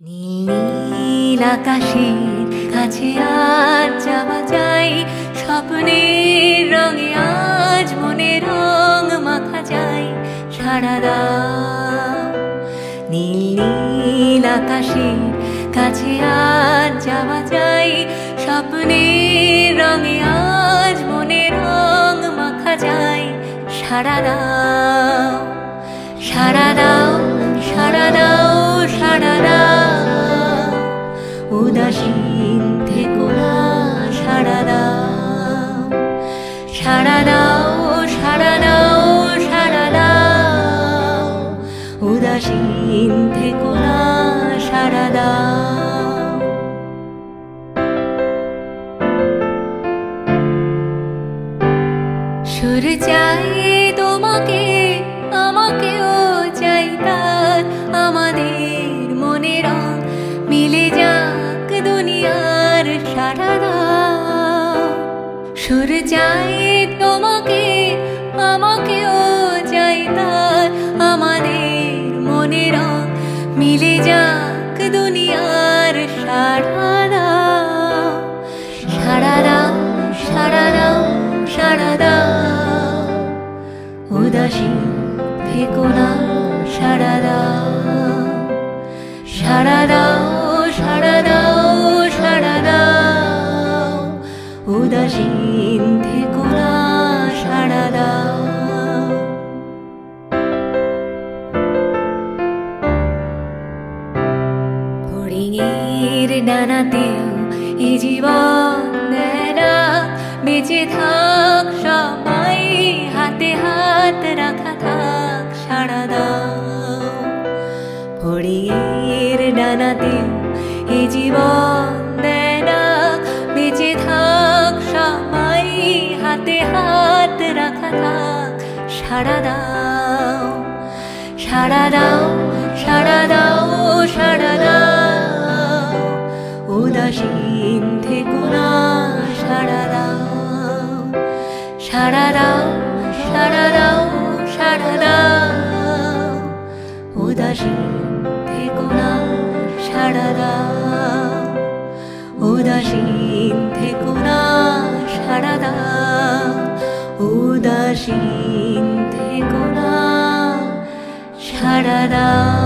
নীল নীল আকাশের কাছে আজ যাওয়া যায়, স্বপ্নের রঙে আজ মনে রং মাখা যায়। সাড়া দাও নীল নীল আকাশের কাছে আজ যাওয়া যায়, স্বপ্নের রঙে আজ মনে রং মাখা যায়। সাড়া দাও সাড়া দাও সাড়া দাও সাড়া দাও, উদাসীন থেকো না। সাড়া দাও সাড়া দাও সাড়া দাও সাড়া দাও, উদাসীন থেকো না। সাড়া দাও সুর চাই তোমাকে, আমাকেও চাই তার, আমাদের মনে রং মিলে যাক দুনিয়ার। সাড়া দাও সুর চাই তোমাকে, আমাকেও চাই তার, আমাদের মনে রং মিলে যাক দুনিয়ার। সাড়া দাও সাড়া দাও সাড়া দাও সাড়া দাও, উদাসীন থেকো না। সাড়া দাও সাড়া দাও সাড়া দাও সাড়া দাও, উদাসীন থেকো না। সাড়া দাও ফড়িংয়ের ডানাতেও এ জীবন দেয় না, বেঁচে থাক সবাই হাতে হাত রাখা থাক। সাড়া দাও ফড়িংয়ের ডানাতেও এ জীবন দেয় না, বেঁচে থাক সবাই হাতে হাত রাখা থাক। সাড়া দাও সাড়া দাও সাড়া দাও সাড়া দাও, উদাসীন থেকো না। সাড়া দাও সাড়া দাও সাড়া দাও সাড়া দাও, উদাসীন থেকো না। সাড়া দাও উদাসীন থেকো না। সাড়া দাও উদাসীন থেকো না। সাড়া দাও।